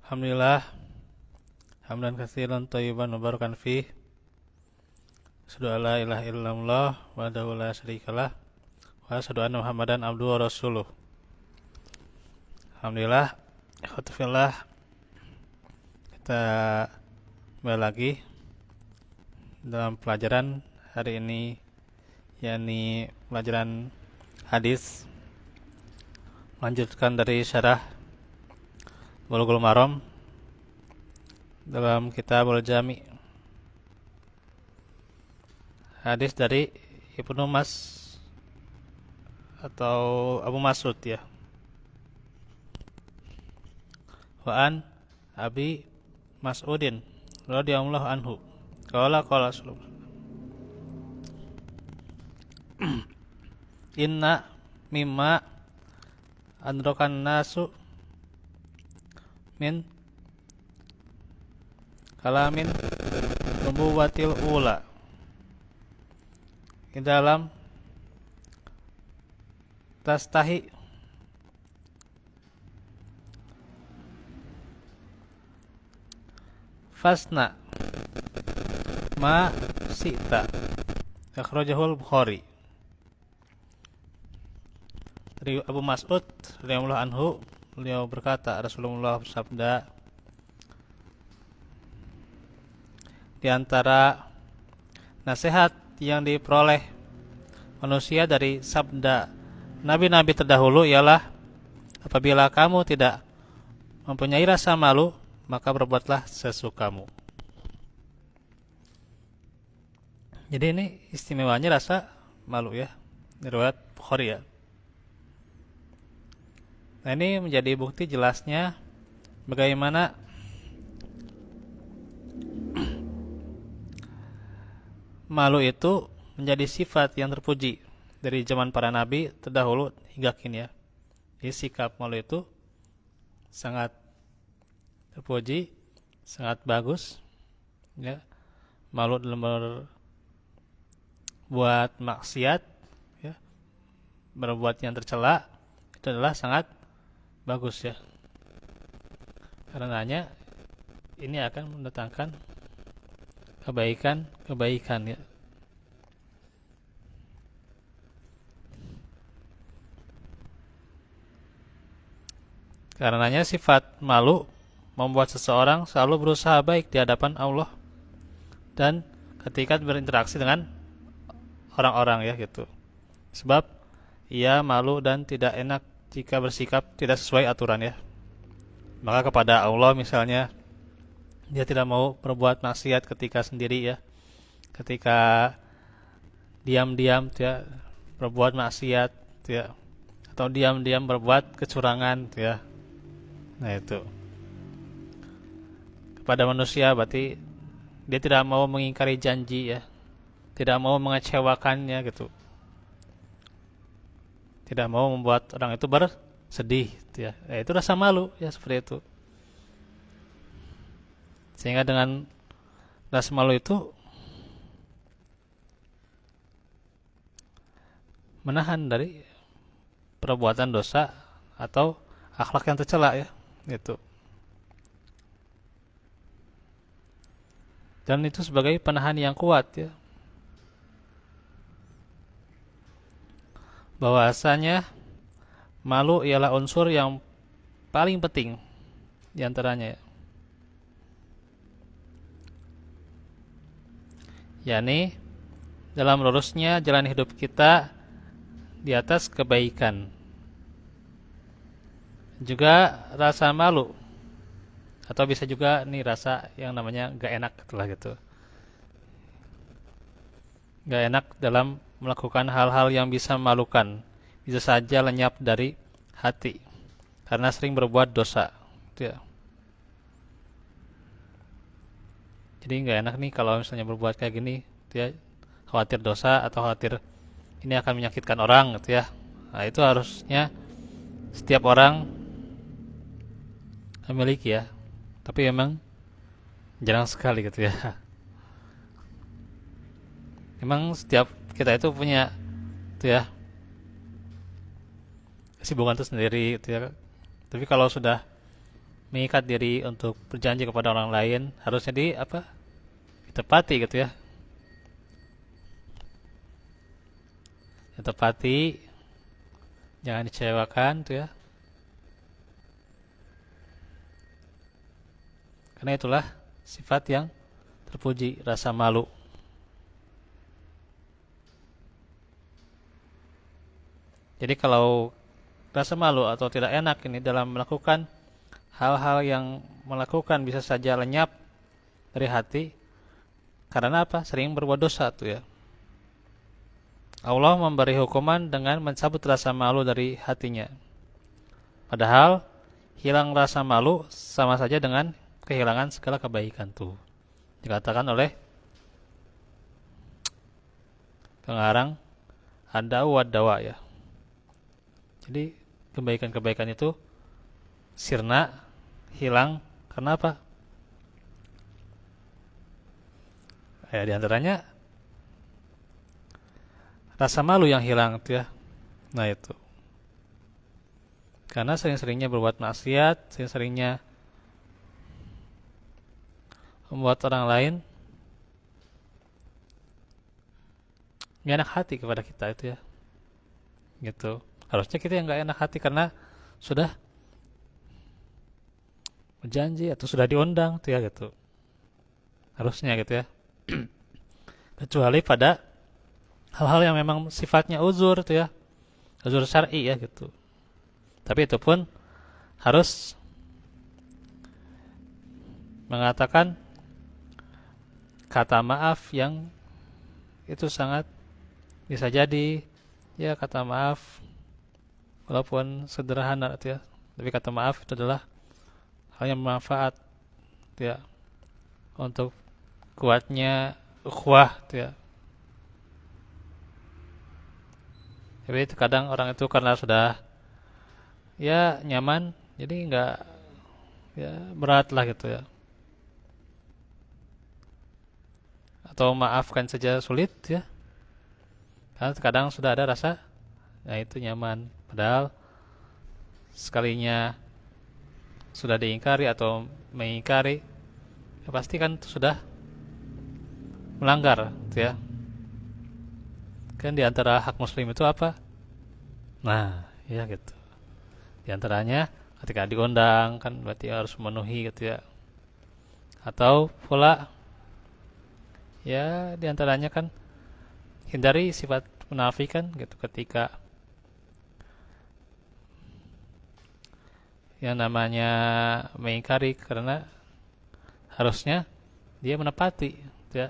Alhamdulillah, hamdan katsiran thayyiban mubarakan fih. Asyhadu an la ilaha illallah wahdahu la syarikalah wa asyhadu anna Muhammadan abduhu wa rasuluh. Alhamdulillah, ikhwati fillah, kita kembali lagi dalam pelajaran hari ini, yakni pelajaran hadis, melanjutkan dari syarah Bulughul Maram dalam Kitabul Jami. Hadis dari Ibnu Mas atau Abu Mas'ud ya. Wa an Abi Mas'udin radhiyallahu anhu. Qala Rasulullah. Inna mimma anrokan nasu min kalamin nubuwatil ula di dalam tastahi fasna ma sita akhrajahul Bukhari. Dari Abu Mas'ud radhiyallahu anhu, beliau berkata, Rasulullah bersabda, di antara nasihat yang diperoleh manusia dari sabda nabi-nabi terdahulu ialah apabila kamu tidak mempunyai rasa malu, maka berbuatlah sesukamu. Jadi ini istimewanya rasa malu ya, riwayat Bukhari ya. Nah, ini menjadi bukti jelasnya bagaimana malu itu menjadi sifat yang terpuji dari zaman para nabi terdahulu hingga kini ya. Jadi sikap malu itu sangat terpuji, sangat bagus ya. Malu dalam berbuat maksiat ya, berbuat yang tercela, itu adalah sangat bagus ya. Karenanya ini akan mendatangkan kebaikan ya. Karenanya sifat malu membuat seseorang selalu berusaha baik di hadapan Allah dan ketika berinteraksi dengan orang-orang ya gitu. Sebab ia malu dan tidak enak jika bersikap tidak sesuai aturan ya. Maka kepada Allah misalnya dia tidak mau berbuat maksiat ketika sendiri ya. Ketika diam-diam dia berbuat maksiat ya, atau diam-diam berbuat kecurangan ya. Nah itu. Kepada manusia berarti dia tidak mau mengingkari janji ya. Tidak mau mengecewakannya gitu. Tidak mau membuat orang itu bersedih ya. Itu rasa malu ya, seperti itu. Sehingga dengan rasa malu itu menahan dari perbuatan dosa atau akhlak yang tercela ya, gitu. Dan itu sebagai penahan yang kuat ya. Bahwasanya malu ialah unsur yang paling penting di antaranya, yakni dalam lurusnya jalan hidup kita di atas kebaikan. Juga rasa malu, atau bisa juga nih rasa yang namanya gak enak gitu. Gak enak dalam melakukan hal-hal yang bisa memalukan, bisa saja lenyap dari hati karena sering berbuat dosa ya. Jadi gak enak nih kalau misalnya berbuat kayak gini ya, khawatir dosa atau khawatir ini akan menyakitkan orang gitu ya. Nah itu harusnya setiap orang memiliki ya, tapi memang jarang sekali gitu ya. Memang setiap kita itu punya itu ya kesibukan itu sendiri gitu ya. Tapi kalau sudah mengikat diri untuk berjanji kepada orang lain harusnya ditepati gitu ya. Ditepati, jangan dikecewakan tuh ya. Karena itulah sifat yang terpuji, rasa malu. Jadi kalau rasa malu atau tidak enak ini dalam melakukan hal-hal yang melakukan bisa saja lenyap dari hati. Karena apa? Sering berbuat dosa tuh ya. Allah memberi hukuman dengan mencabut rasa malu dari hatinya. Padahal hilang rasa malu sama saja dengan kehilangan segala kebaikan tuh. Dikatakan oleh pengarang Ad-Dawa ya. Jadi kebaikan-kebaikan itu sirna, hilang karena apa? Ya di antaranya rasa malu yang hilang tuh ya. Nah itu. Karena sering-seringnya berbuat maksiat, sering-seringnya membuat orang lain nggak enak hati kepada kita itu ya. Gitu. Harusnya kita yang nggak enak hati karena sudah berjanji atau sudah diundang tuh ya gitu. Harusnya gitu ya. Kecuali pada hal-hal yang memang sifatnya uzur tuh ya. Uzur syar'i ya gitu. Tapi itu pun harus mengatakan kata maaf yang itu sangat bisa jadi ya kata maaf walaupun sederhana ya, tapi kata maaf itu adalah hal yang bermanfaat ya untuk kuatnya ukhuwah ya. Tapi kadang orang itu karena sudah ya nyaman jadi nggak ya berat lah gitu ya. Atau maafkan saja sulit ya. Karena kadang sudah ada rasa nah itu nyaman. Padahal sekalinya sudah diingkari atau mengingkari ya pasti kan itu sudah melanggar gitu ya. Kan di antara hak muslim itu apa? Nah, ya gitu. Di antaranya ketika diundang kan berarti harus memenuhi gitu ya. Atau pula ya di antaranya kan hindari sifat munafikan gitu ketika yang namanya mengingkari karena harusnya dia menepati gitu ya.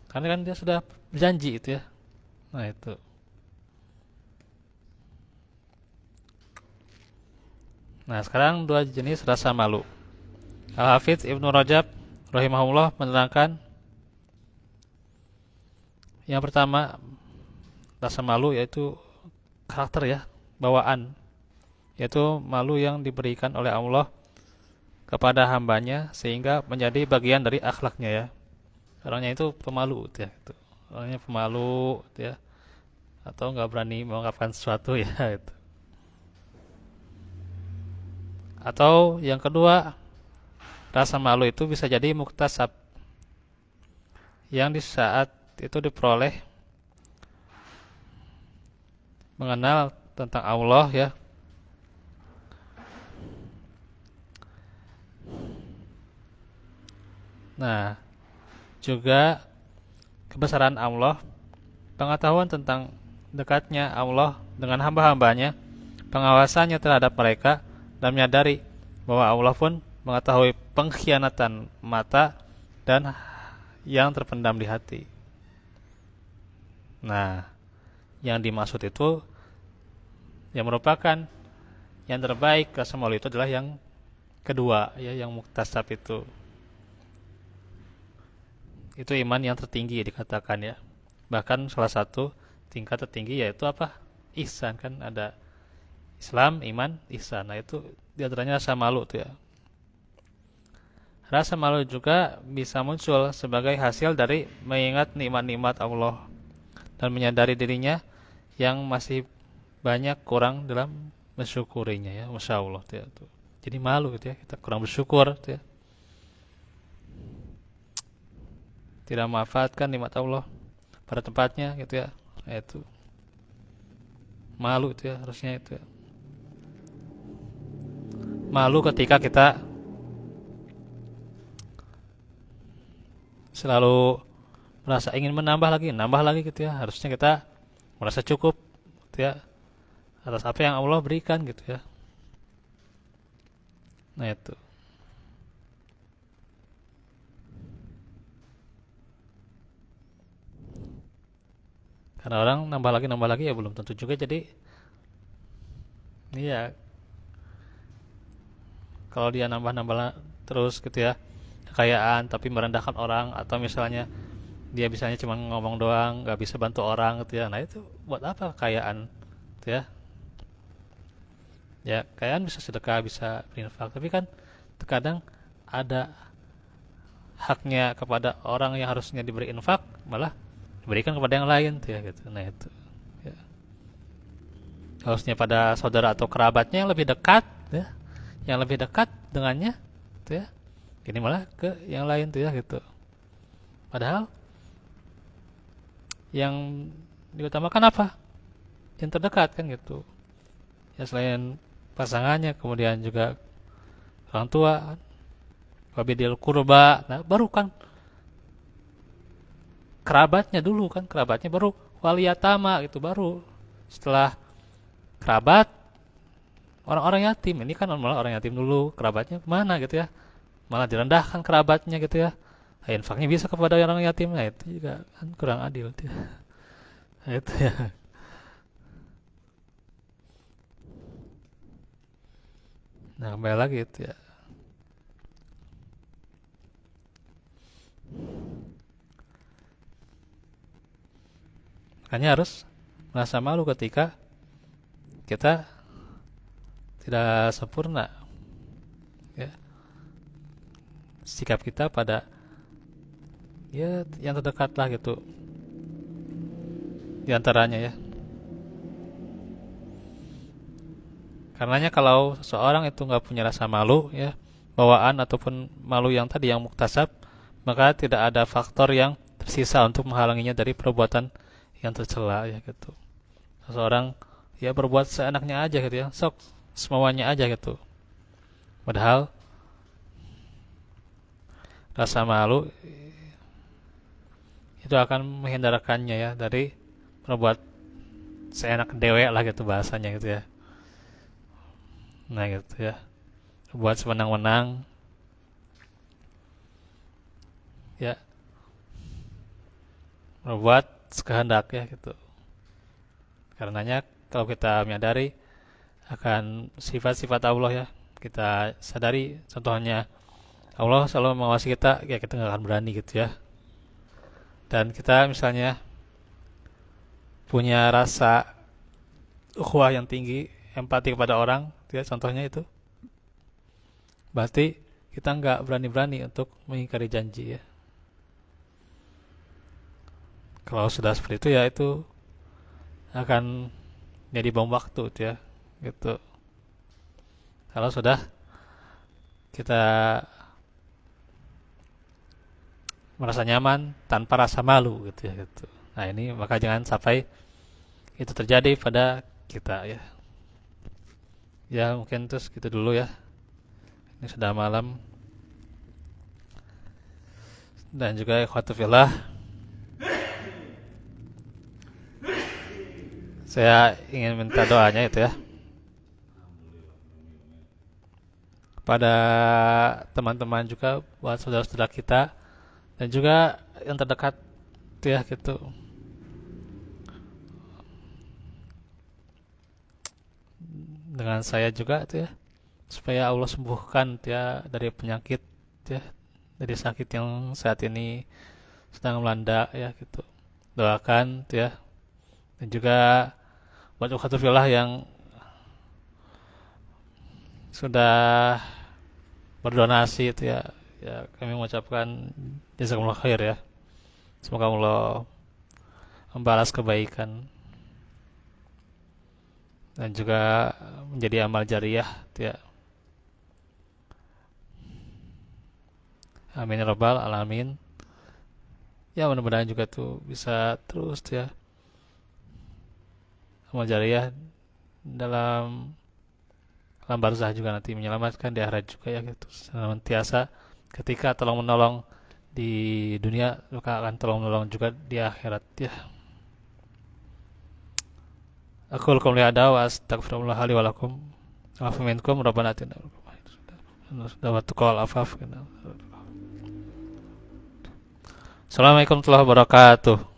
Karena kan dia sudah berjanji itu ya. Nah itu. Nah sekarang dua jenis rasa malu. Al-Hafidz Ibnu Rajab rahimahullah menerangkan yang pertama rasa malu yaitu karakter ya, bawaan. Yaitu malu yang diberikan oleh Allah kepada hambanya sehingga menjadi bagian dari akhlaknya ya. Orangnya itu pemalu ya, itu. Orangnya pemalu ya. Atau nggak berani mengungkapkan sesuatu ya itu. Atau yang kedua, rasa malu itu bisa jadi muktasab yang di saat itu diperoleh mengenal tentang Allah ya. Nah, juga kebesaran Allah, pengetahuan tentang dekatnya Allah dengan hamba-hambanya, pengawasannya terhadap mereka, dan menyadari bahwa Allah pun mengetahui pengkhianatan mata dan yang terpendam di hati. Nah, yang dimaksud itu yang merupakan yang terbaik rasa malu itu adalah yang kedua ya, yang muktasab itu. Itu iman yang tertinggi dikatakan ya. Bahkan salah satu tingkat tertinggi yaitu apa? Ihsan kan ada Islam, iman, ihsan. Nah itu diantaranya rasa malu tuh ya. Rasa malu juga bisa muncul sebagai hasil dari mengingat nikmat-nikmat Allah dan menyadari dirinya yang masih banyak kurang dalam mensyukurinya ya. Masya Allah tuh ya, tuh. jadi malu gitu ya, kita kurang bersyukur gitu ya, tidak memanfaatkan nikmat Allah pada tempatnya gitu ya. Nah, itu malu itu ya, harusnya itu ya. Malu ketika kita selalu merasa ingin nambah lagi gitu ya. Harusnya kita merasa cukup gitu ya atas apa yang Allah berikan gitu ya. Nah itu. Karena orang nambah lagi ya belum tentu juga jadi iya. Kalau dia nambah terus gitu ya kekayaan tapi merendahkan orang, atau misalnya dia bisanya cuma ngomong doang nggak bisa bantu orang gitu ya, nah itu buat apa kekayaan gitu ya. Ya kekayaan bisa sedekah, bisa berinfak, tapi kan terkadang ada haknya kepada orang yang harusnya diberi infak malah diberikan kepada yang lain tuh ya gitu. Nah itu ya. Harusnya pada saudara atau kerabatnya yang lebih dekat ya, yang lebih dekat dengannya tuh ya, ini malah ke yang lain tuh ya gitu. Padahal yang diutamakan apa? Yang terdekat kan gitu. Ya selain pasangannya, kemudian juga orang tua, wabidil kurba, nah baru kan kerabatnya dulu kan, kerabatnya baru waliyatama gitu, baru setelah kerabat orang-orang yatim. Ini kan malah orang yatim dulu, kerabatnya mana gitu ya, malah direndahkan kerabatnya gitu ya. Nah, infaknya bisa kepada orang yatim, nah itu juga kan kurang adil gitu ya. Nah, itu ya. Nah kembali lagi itu ya, makanya harus merasa malu ketika kita tidak sempurna ya sikap kita pada ya yang terdekat lah gitu diantaranya ya. Karenanya kalau seseorang itu nggak punya rasa malu ya, bawaan ataupun malu yang tadi yang muktasab, maka tidak ada faktor yang tersisa untuk menghalanginya dari perbuatan yang tercela ya gitu. Seseorang ya berbuat seenaknya aja gitu ya, sok semuanya aja gitu. Padahal rasa malu itu akan menghindarkannya ya dari berbuat seenak dewe lah gitu bahasanya gitu ya. Nah gitu ya, buat semenang-menang ya, berbuat sekehendak ya gitu. Karenanya kalau kita menyadari akan sifat-sifat Allah ya, kita sadari contohnya Allah selalu mengawasi kita, ya kita nggak akan berani gitu ya. Dan kita misalnya punya rasa ukhuwah yang tinggi, empati kepada orang, ya contohnya itu, berarti kita nggak berani-berani untuk mengingkari janji ya. Kalau sudah seperti itu ya itu akan jadi bom waktu ya, gitu. Kalau sudah kita merasa nyaman tanpa rasa malu gitu ya gitu. Nah ini maka jangan sampai itu terjadi pada kita ya. Ya mungkin terus gitu dulu ya. Ini sudah malam. Dan juga ikhwatu fillah, saya ingin minta doanya itu ya pada teman-teman juga, buat saudara-saudara kita dan juga yang terdekat ya gitu, dengan saya juga tuh ya, supaya Allah sembuhkan ya dari penyakit ya, dari sakit yang saat ini sedang melanda ya gitu. Doakan tuh ya. Dan juga buat ukhatulillah yang sudah berdonasi itu ya, ya kami mengucapkan jazakumullah khair ya. Semoga Allah membalas kebaikan dan juga menjadi amal jariah ya Amin ya rabbal alamin. Ya mudah-mudahan juga tuh bisa terus ya amal jariah dalam barzah juga nanti menyelamatkan di akhirat juga ya gitu. Senantiasa ketika tolong menolong di dunia maka akan tolong menolong juga di akhirat ya. Aku lakum liada wa astagfirullah li wa lakum. Afu minkum rabbana atina wa tuqal afaf. Assalamualaikum warahmatullahi wabarakatuh.